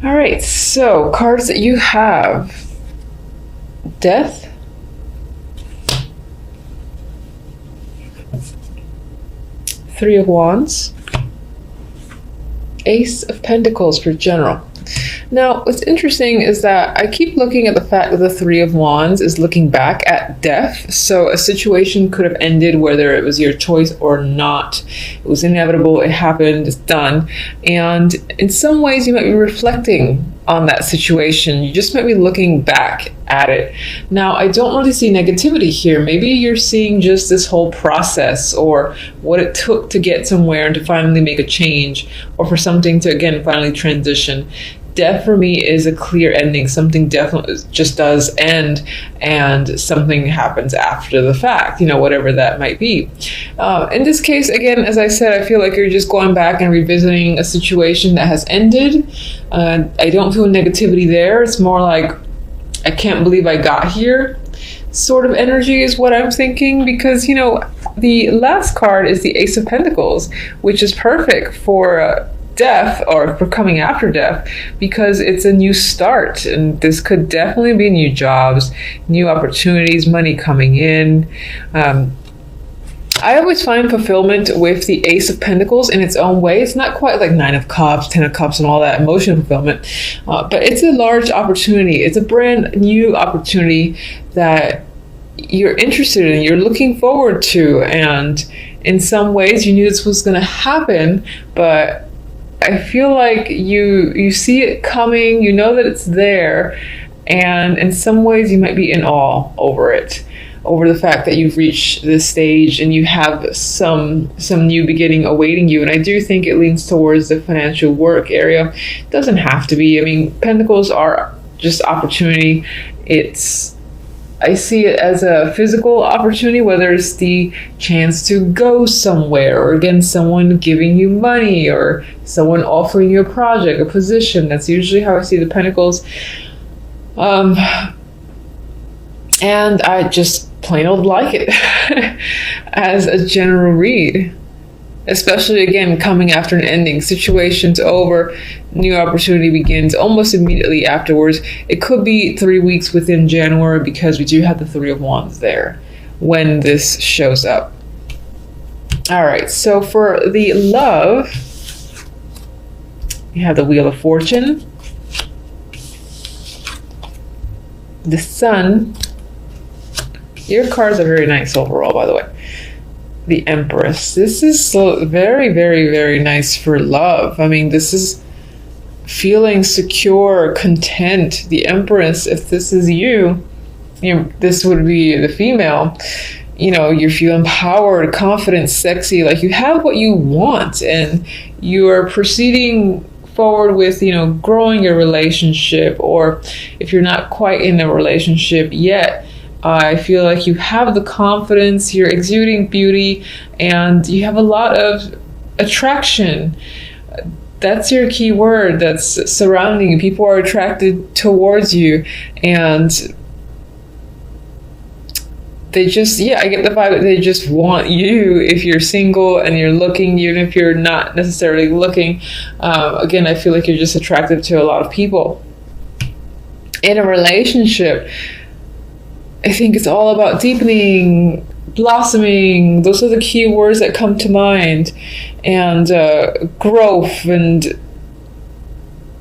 All right, so cards that you have: Death, Three of Wands, Ace of Pentacles for general. Now, what's interesting is that I keep looking at the fact that the Three of Wands is looking back at death. So a situation could have ended whether it was your choice or not. It was inevitable, it happened, it's done. And in some ways you might be reflecting on that situation. You just might be looking back at it. Now, I don't really see negativity here. Maybe you're seeing just this whole process, or what it took to get somewhere and to finally make a change, or for something to, again, finally transition. Death for me is a clear ending. Something definitely just does end, and something happens after the fact, whatever that might be. In this case, again, as I said, I feel like you're just going back and revisiting a situation that has ended. I don't feel negativity there. It's more like, I can't believe I got here sort of energy is what I'm thinking, because, the last card is the Ace of Pentacles, which is perfect for death, or for coming after death, because it's a new start, and this could definitely be new jobs, new opportunities, money coming in. I always find fulfillment with the Ace of Pentacles in its own way. It's not quite like Nine of Cups, Ten of Cups, and all that emotional fulfillment, but it's a large opportunity. It's a brand new opportunity that you're interested in, you're looking forward to, and in some ways you knew this was going to happen, but I feel like you see it coming, you know that it's there, and in some ways you might be in awe over it, over the fact that you've reached this stage and you have some new beginning awaiting you. And I do think it leans towards the financial work area. It doesn't have to be. I mean, Pentacles are just opportunity. I see it as a physical opportunity, whether it's the chance to go somewhere, or again, someone giving you money, or someone offering you a project, a position. That's usually how I see the Pentacles. And I just plain old like it as a general read. Especially, again, coming after an ending. Situation's over, new opportunity begins almost immediately afterwards. It could be 3 weeks within January, because we do have the Three of Wands there when this shows up. All right, so for the love, you have the Wheel of Fortune, the Sun. Your cards are very nice overall, by the way. The Empress. This is so very, very, very nice for love. I mean, this is feeling secure, content. The Empress, if this is you, this would be the female. You feel empowered, confident, sexy, like you have what you want, and you are proceeding forward with, growing your relationship, or if you're not quite in a relationship yet, I feel like you have the confidence, you're exuding beauty, and you have a lot of attraction. That's your key word that's surrounding you. People are attracted towards you, and they just, I get the vibe that they just want you if you're single and you're looking, even if you're not necessarily looking. Again, I feel like you're just attractive to a lot of people. In a relationship, I think it's all about deepening, blossoming. Those are the key words that come to mind. And growth. And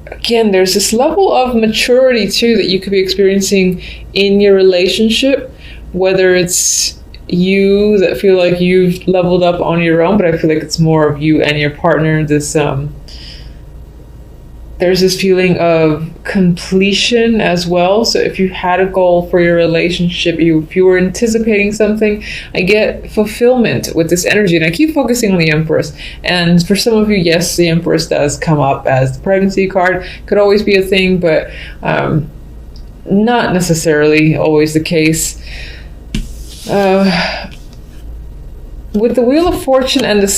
again, there's this level of maturity too that you could be experiencing in your relationship, whether it's you that feel like you've leveled up on your own, but I feel like it's more of you and your partner. There's this feeling of completion as well. So if you had a goal for your relationship, if you were anticipating something, I get fulfillment with this energy. And I keep focusing on the Empress. And for some of you, yes, the Empress does come up as the pregnancy card. Could always be a thing, but not necessarily always the case. With the Wheel of Fortune and the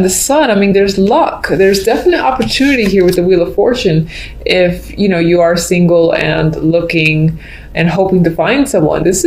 Sun, I mean, there's luck. There's definite opportunity here with the Wheel of Fortune. If you are single and looking, and hoping to find someone. This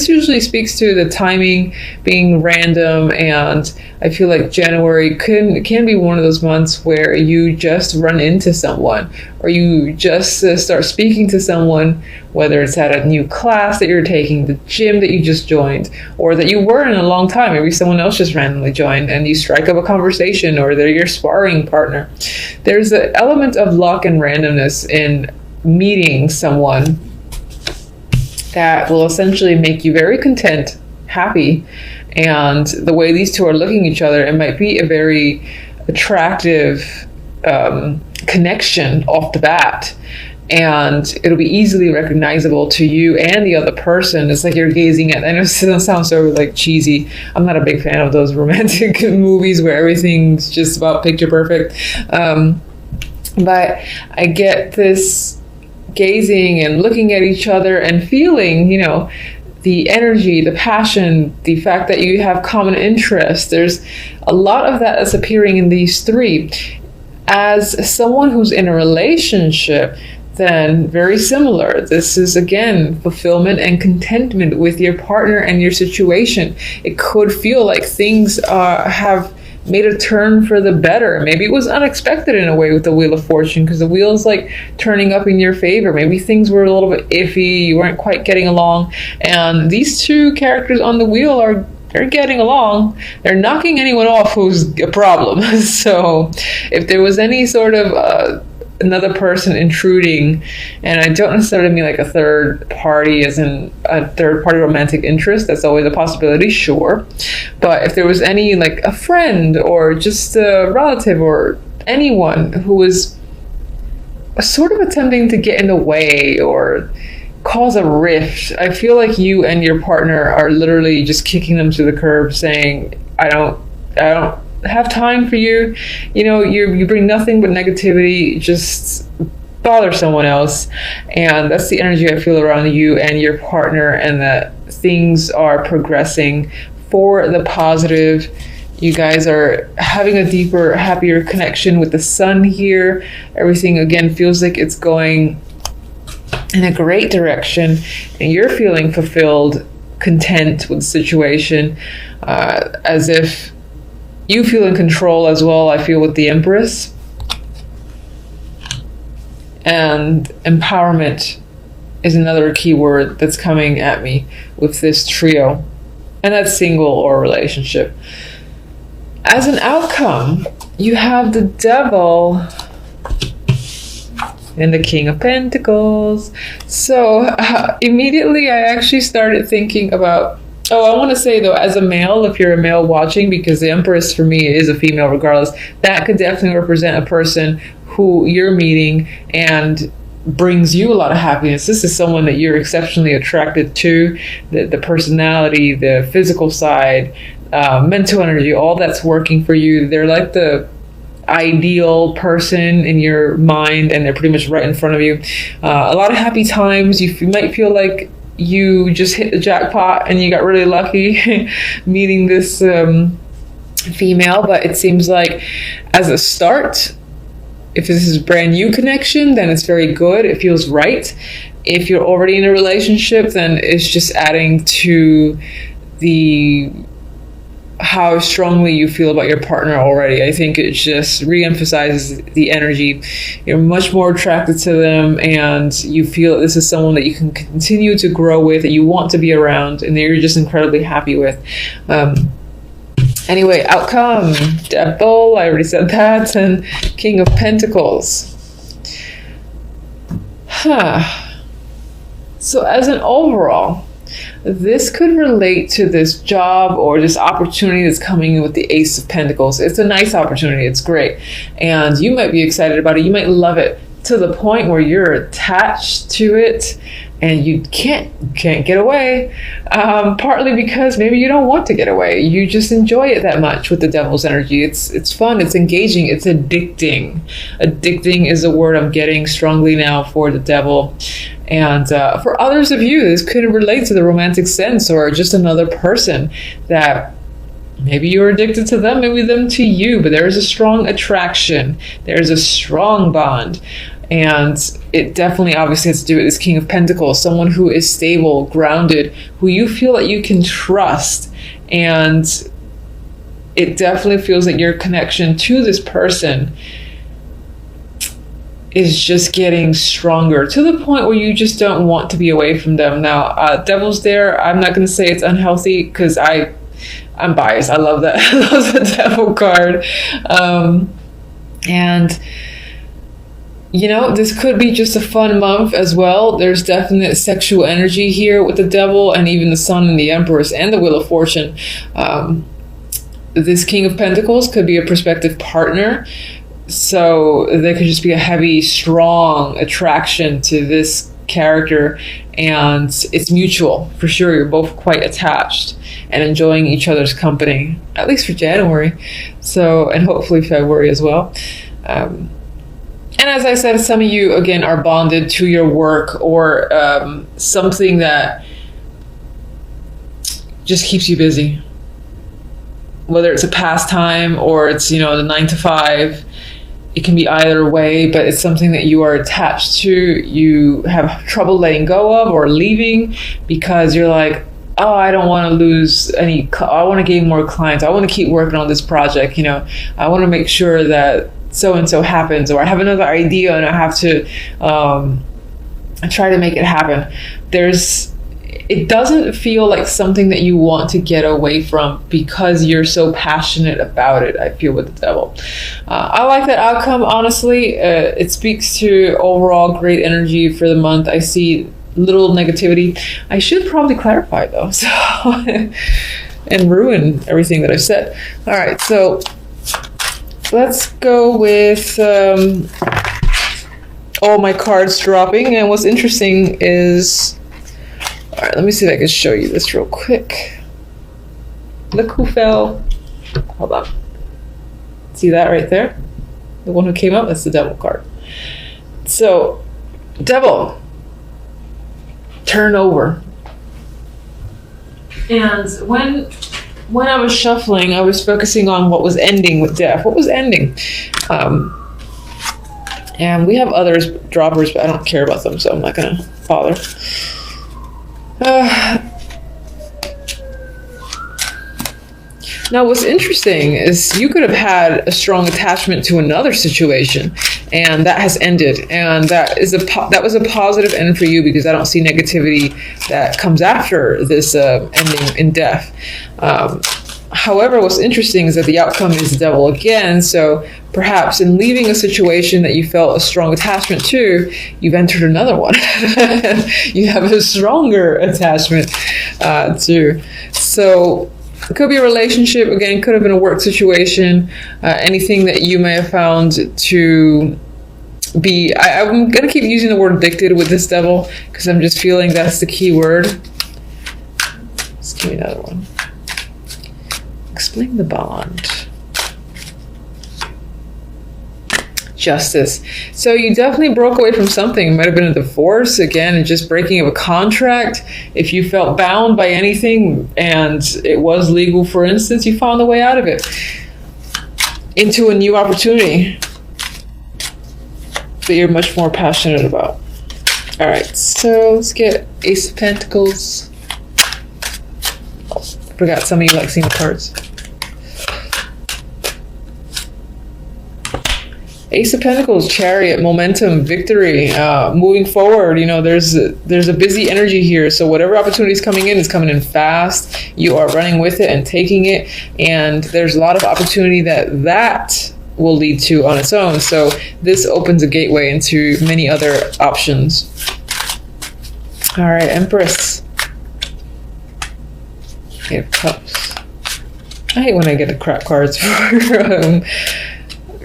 usually speaks to the timing being random, and I feel like January can be one of those months where you just run into someone, or you just start speaking to someone, whether it's at a new class that you're taking, the gym that you just joined, or that you were in a long time. Maybe someone else just randomly joined and you strike up a conversation, or they're your sparring partner. There's an element of luck and randomness in meeting someone that will essentially make you very content, happy, and the way these two are looking at each other, it might be a very attractive connection off the bat, and it'll be easily recognizable to you and the other person. It's like you're gazing at, I know it sounds so like cheesy. I'm not a big fan of those romantic movies where everything's just about picture perfect, but I get this gazing and looking at each other and feeling, the energy, the passion, the fact that you have common interests. There's a lot of that that's appearing in these three. As someone who's in a relationship, then very similar. This is, again, fulfillment and contentment with your partner and your situation. It could feel like things have made a turn for the better. Maybe it was unexpected in a way with the Wheel of Fortune, because the wheel's like turning up in your favor. Maybe things were a little bit iffy, you weren't quite getting along, and these two characters on the wheel they're getting along. They're knocking anyone off who's a problem. So if there was any sort of another person intruding, and I don't necessarily mean like a third party as in a third party romantic interest, that's always a possibility, sure, but if there was any like a friend or just a relative or anyone who was sort of attempting to get in the way or cause a rift, I feel like you and your partner are literally just kicking them to the curb, saying, I don't have time for you. You bring nothing but negativity. Just bother someone else. And that's the energy I feel around you and your partner, and that things are progressing for the positive. You guys are having a deeper, happier connection with the sun here. Everything again feels like it's going in a great direction, and you're feeling fulfilled, content with the situation, as if you feel in control as well. I feel with the Empress. And empowerment is another key word that's coming at me with this trio, and that's single or relationship. As an outcome, you have the Devil and the King of Pentacles. So immediately I actually started thinking about, I want to say though, as a male, if you're a male watching, because the Empress for me is a female regardless, that could definitely represent a person who you're meeting and brings you a lot of happiness. This is someone that you're exceptionally attracted to, the personality, the physical side, mental energy, all that's working for you. They're like the ideal person in your mind, and they're pretty much right in front of you. A lot of happy times. You might feel like you just hit the jackpot and you got really lucky meeting this female, but it seems like as a start, if this is a brand new connection, then it's very good. It feels right. If you're already in a relationship, then it's just adding to how strongly you feel about your partner already. I think it just re-emphasizes the energy. You're much more attracted to them, and you feel that this is someone that you can continue to grow with, that you want to be around, and that you're just incredibly happy with. Anyway, outcome, Devil, I already said that, and King of Pentacles. So as an overall, this could relate to this job or this opportunity that's coming in with the Ace of Pentacles. It's a nice opportunity. It's great. And you might be excited about it. You might love it to the point where you're attached to it and you can't get away. Partly because maybe you don't want to get away. You just enjoy it that much with the Devil's energy. It's fun. It's engaging. It's addicting. Addicting is a word I'm getting strongly now for the Devil. And for others of you, this could relate to the romantic sense, or just another person that maybe you're addicted to them, maybe them to you, but there is a strong attraction. There's a strong bond. And it definitely obviously has to do with this King of Pentacles, someone who is stable, grounded, who you feel that you can trust. And it definitely feels like your connection to this person is just getting stronger to the point where you just don't want to be away from them. Now, Devil's there. I'm not going to say it's unhealthy because I'm biased. I love that. I love the Devil card. And you know, this could be just a fun month as well. There's definite sexual energy here with the Devil, and even the Sun and the Empress and the Wheel of Fortune. This King of Pentacles could be a prospective partner. So there could just be a heavy, strong attraction to this character, and it's mutual for sure. You're both quite attached and enjoying each other's company, at least for January. So, and hopefully February as well. And as I said, some of you, again, are bonded to your work or something that just keeps you busy. Whether it's a pastime or it's, you know, the 9 to 5, it can be either way, but it's something that you are attached to. You have trouble letting go of or leaving because you're like, oh, I don't want to lose any, I want to gain more clients. I want to keep working on this project. You know, I want to make sure that so-and-so happens, or I have another idea and I have to try to make it happen. It doesn't feel like something that you want to get away from because you're so passionate about it, I feel, with the Devil. I like that outcome, honestly. It speaks to overall great energy for the month. I see little negativity. I should probably clarify, though, so and ruin everything that I've said. All right, so let's go with all my cards dropping. And what's interesting is, all right, let me see if I can show you this real quick. Look who fell. Hold on. See that right there? The one who came up, that's the Devil card. So, Devil, turn over. And when I was shuffling, I was focusing on what was ending with Death. What was ending? And we have others, droppers, but I don't care about them, so I'm not going to bother. Now, what's interesting is you could have had a strong attachment to another situation, and that has ended. And that was a positive end for you because I don't see negativity that comes after this ending in Death. However, what's interesting is that the outcome is the Devil again. So perhaps in leaving a situation that you felt a strong attachment to, you've entered another one. You have a stronger attachment to. So it could be a relationship, again, could have been a work situation, anything that you may have found to be, I'm going to keep using the word addicted with this Devil because I'm just feeling that's the key word. Let's give me another one. Explain the bond. Justice. So you definitely broke away from something. It might have been a divorce, again, and just breaking of a contract. If you felt bound by anything and it was legal, for instance, you found a way out of it into a new opportunity that you're much more passionate about. All right, so let's get Ace of Pentacles. Oh, forgot some of you like seeing the cards. Ace of Pentacles, Chariot, momentum, victory, moving forward. You know, there's a busy energy here. So whatever opportunity is coming in is coming in fast. You are running with it and taking it. And there's a lot of opportunity that will lead to on its own. So this opens a gateway into many other options. All right, Empress. Eight of Cups. I hate when I get the crap cards for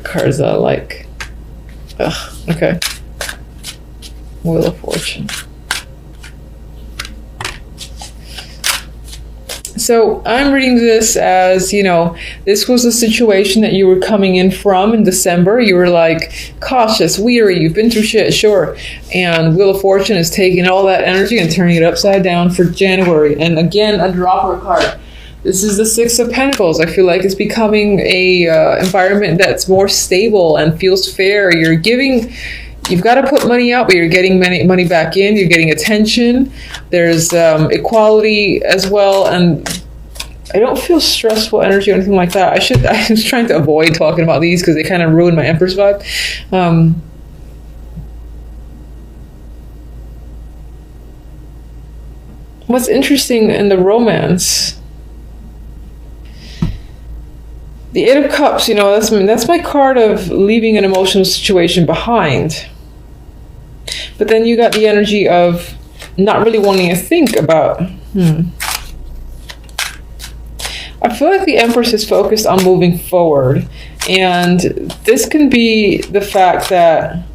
cards that I like. Ugh, okay. Wheel of Fortune. So I'm reading this as, you know, this was a situation that you were coming in from in December. You were like cautious, weary, you've been through shit, sure. And Wheel of Fortune is taking all that energy and turning it upside down for January. And again, a dropper card. This is the Six of Pentacles. I feel like it's becoming a environment that's more stable and feels fair. You're giving you've got to put money out, but you're getting money back in. You're getting attention. There's equality as well, and I don't feel stressful energy or anything like that. I was trying to avoid talking about these because they kind of ruin my Empress vibe. What's interesting in the romance, the Eight of Cups, that's my card of leaving an emotional situation behind. But then you got the energy of not really wanting to think about, I feel like the Empress is focused on moving forward. And this can be the fact that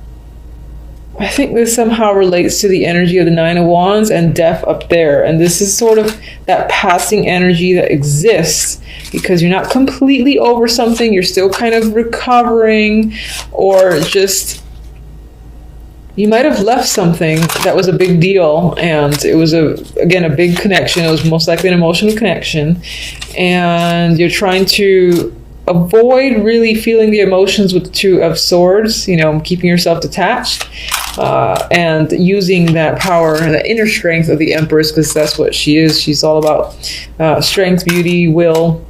I think this somehow relates to the energy of the Nine of Wands and death up there. And this is sort of that passing energy that exists because you're not completely over something. You're still kind of recovering, or just you might have left something that was a big deal, and it was a big connection. It was most likely an emotional connection, and you're trying to avoid really feeling the emotions with the Two of Swords, keeping yourself detached, and using that power, that inner strength of the Empress, because that's what she is. She's all about strength, beauty, will.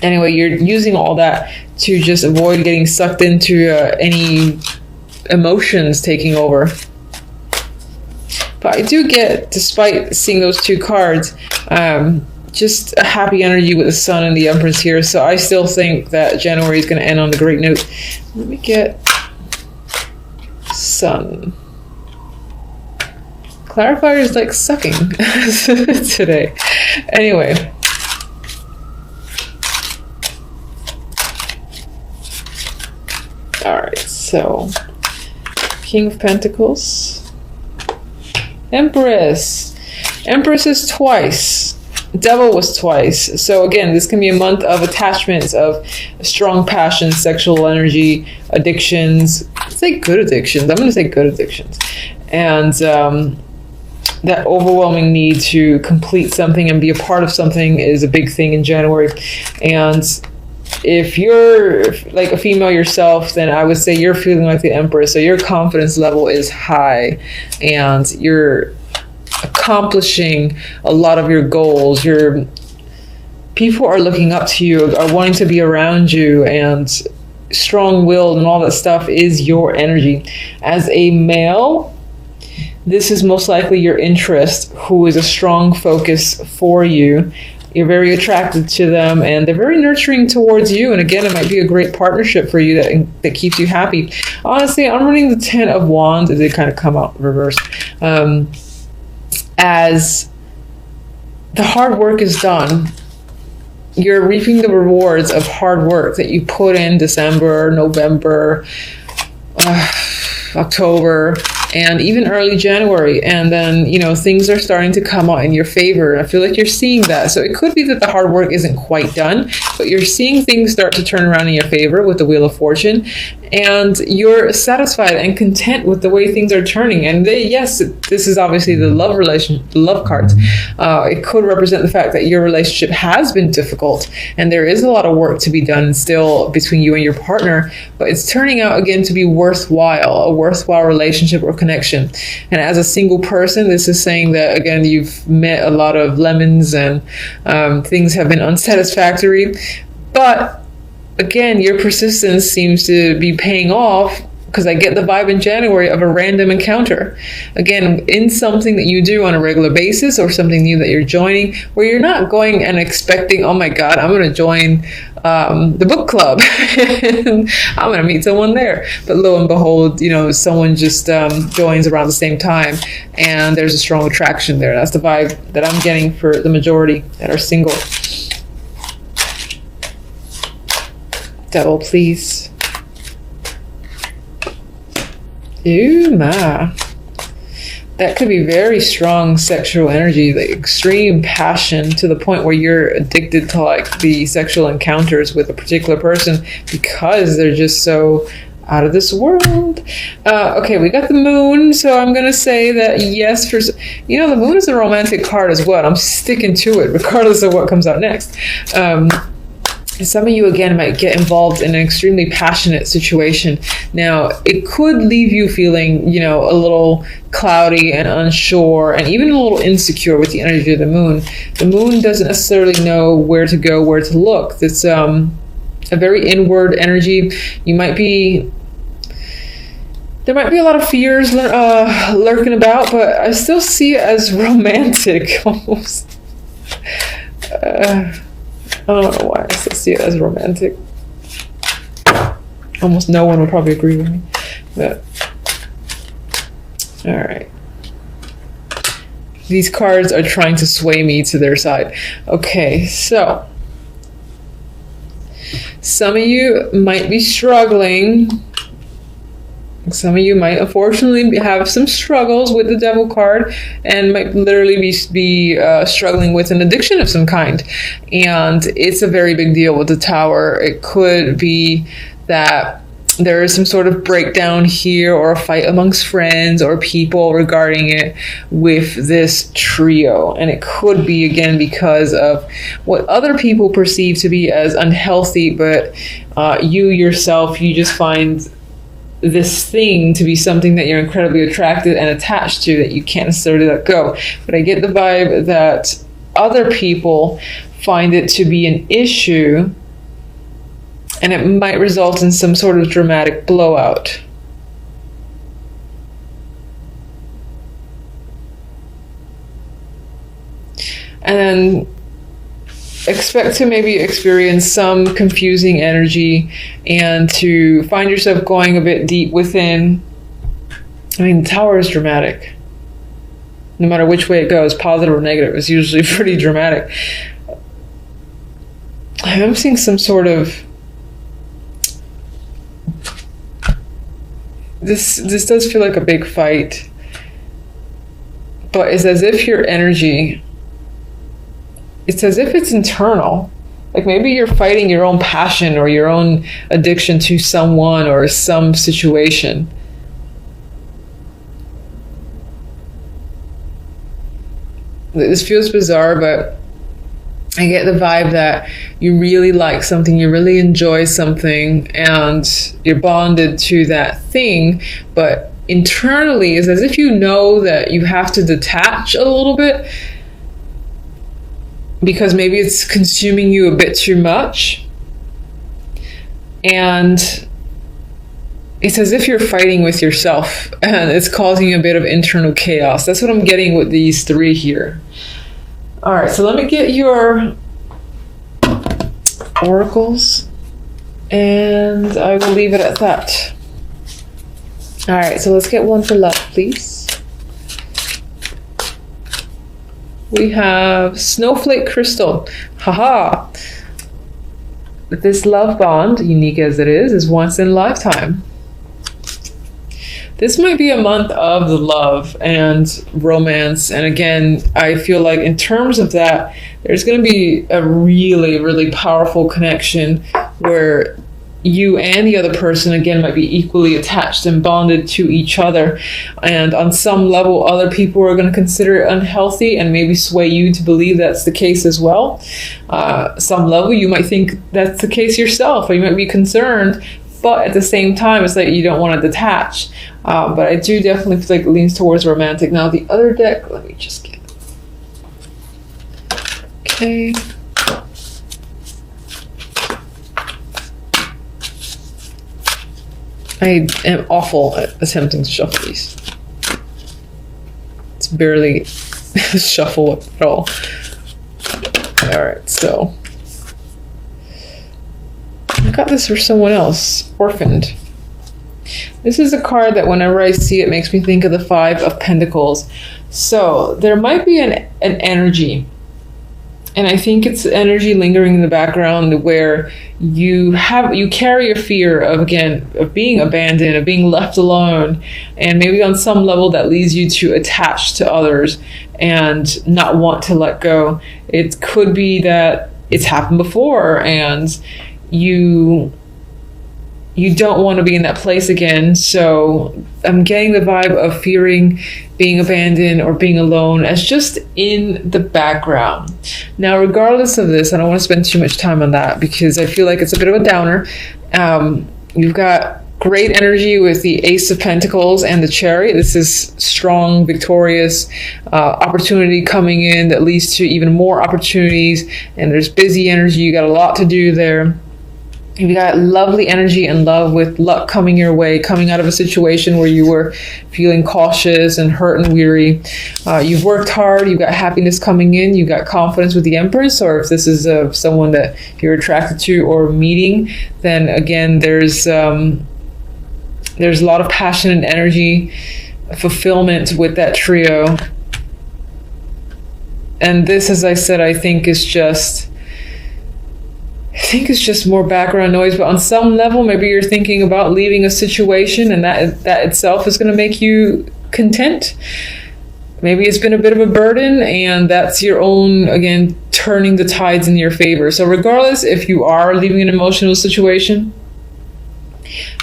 Anyway, you're using all that to just avoid getting sucked into any emotions taking over. But I do get, despite seeing those two cards, just a happy energy with the Sun and the Empress here. So I still think that January is going to end on a great note. Let me get Sun. Clarifier is like sucking today. Anyway. Alright, so King of Pentacles. Empress. Empress is twice. Devil was twice. So again, this can be a month of attachments, of strong passion, sexual energy, addictions. Let's say good addictions. I'm going to say good addictions. And that overwhelming need to complete something and be a part of something is a big thing in January. And if you're like a female yourself, then I would say you're feeling like the Empress. So your confidence level is high and you're accomplishing a lot of your goals. People are looking up to you, are wanting to be around you, and strong-willed and all that stuff is your energy. As a male, this is most likely your interest, who is a strong focus for you. You're very attracted to them, and they're very nurturing towards you. And again, it might be a great partnership for you that keeps you happy. Honestly, I'm running the Ten of Wands. They kind of come out reversed. As the hard work is done, you're reaping the rewards of hard work that you put in December, November, October, and even early January. And then, things are starting to come out in your favor. I feel like you're seeing that. So it could be that the hard work isn't quite done, but you're seeing things start to turn around in your favor with the Wheel of Fortune. And you're satisfied and content with the way things are turning. And yes, this is obviously the love cards. It could represent the fact that your relationship has been difficult and there is a lot of work to be done still between you and your partner, but it's turning out again to be a worthwhile relationship or connection. And as a single person, this is saying that again, you've met a lot of lemons and things have been unsatisfactory, but again, your persistence seems to be paying off, because I get the vibe in January of a random encounter. Again, in something that you do on a regular basis or something new that you're joining, where you're not going and expecting, oh my God, I'm going to join the book club. I'm going to meet someone there. But lo and behold, someone just joins around the same time and there's a strong attraction there. That's the vibe that I'm getting for the majority that are single. Devil, please. Ooh, ma. That could be very strong sexual energy, the extreme passion to the point where you're addicted to like the sexual encounters with a particular person because they're just so out of this world. Okay, we got the moon, so I'm going to say that yes, the moon is a romantic card as well. I'm sticking to it regardless of what comes out next. Some of you, again, might get involved in an extremely passionate situation. Now, it could leave you feeling, a little cloudy and unsure and even a little insecure with the energy of the moon. The moon doesn't necessarily know where to go, where to look. It's a very inward energy. There might be a lot of fears lurking about, but I still see it as romantic almost. I don't know why I still see it as romantic. Almost no one would probably agree with me. But all right. These cards are trying to sway me to their side. Okay, so some of you might be struggling. Some of you might unfortunately have some struggles with the Devil card and might literally be struggling with an addiction of some kind. And it's a very big deal with the Tower. It could be that there is some sort of breakdown here or a fight amongst friends or people regarding it with this trio. And it could be, again, because of what other people perceive to be as unhealthy, but you yourself, you just find this thing to be something that you're incredibly attracted and attached to that you can't necessarily let go. But I get the vibe that other people find it to be an issue and it might result in some sort of dramatic blowout. And then expect to maybe experience some confusing energy and to find yourself going a bit deep within. I mean, the Tower is dramatic. No matter which way it goes, positive or negative, it's usually pretty dramatic. I'm seeing some sort of... This does feel like a big fight. But it's as if your energy... It's as if it's internal. Like maybe you're fighting your own passion or your own addiction to someone or some situation. This feels bizarre, but I get the vibe that you really like something, you really enjoy something, and you're bonded to that thing, but internally it's as if you know that you have to detach a little bit because maybe it's consuming you a bit too much. And it's as if you're fighting with yourself and it's causing a bit of internal chaos. That's what I'm getting with these three here. All right, so let me get your oracles and I will leave it at that. All right, so let's get one for love, please. We have Snowflake Crystal. Haha. This love bond, unique as it is once in a lifetime. This might be a month of the love and romance. And again, I feel like in terms of that, there's going to be a really, really powerful connection where you and the other person, again, might be equally attached and bonded to each other. And on some level, other people are going to consider it unhealthy and maybe sway you to believe that's the case as well. Some level, you might think that's the case yourself, or you might be concerned. But at the same time, it's like you don't want to detach. But I do definitely feel like it leans towards romantic. Now, the other deck, let me just get it. Okay. I am awful at attempting to shuffle these. It's barely shuffle at all. Alright, so I got this for someone else. Orphaned. This is a card that whenever I see it makes me think of the Five of Pentacles. So there might be an energy. And I think it's energy lingering in the background where you carry a fear of, again, of being abandoned, of being left alone. And maybe on some level that leads you to attach to others and not want to let go. It could be that it's happened before and you you don't want to be in that place again. So I'm getting the vibe of fearing being abandoned or being alone as just in the background. Now, regardless of this, I don't want to spend too much time on that because I feel like it's a bit of a downer. You've got great energy with the Ace of Pentacles and the Chariot. This is strong, victorious opportunity coming in that leads to even more opportunities. And there's busy energy. You got a lot to do there. You've got lovely energy and love with luck coming your way, coming out of a situation where you were feeling cautious and hurt and weary. You've worked hard. You've got happiness coming in. You've got confidence with the Empress, or if this is someone that you're attracted to or meeting, then again, there's a lot of passion and energy, fulfillment with that trio. And this, as I said, I think is just more background noise, but on some level, maybe you're thinking about leaving a situation and that itself is going to make you content. Maybe it's been a bit of a burden and that's your own, again, turning the tides in your favor. So regardless if you are leaving an emotional situation,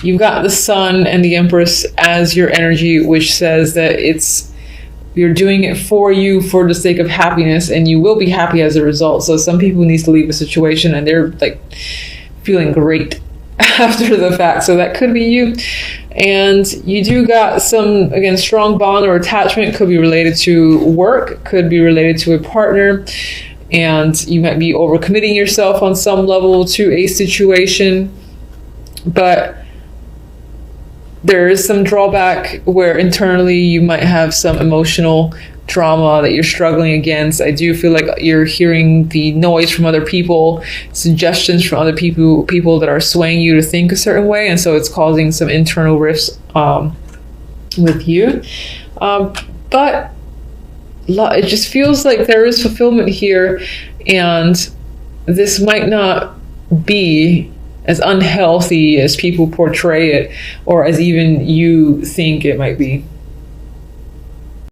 you've got the Sun and the Empress as your energy, which says that you're doing it for you for the sake of happiness, and you will be happy as a result. So some people need to leave a situation and they're like feeling great after the fact. So that could be you. And you do got some, again, strong bond or attachment. Could be related to work, could be related to a partner. And you might be overcommitting yourself on some level to a situation. But there is some drawback where internally you might have some emotional drama that you're struggling against. I do feel like you're hearing the noise from other people, suggestions from other people that are swaying you to think a certain way, and so it's causing some internal rifts with you. But it just feels like there is fulfillment here, and this might not be as unhealthy as people portray it, or as even you think it might be.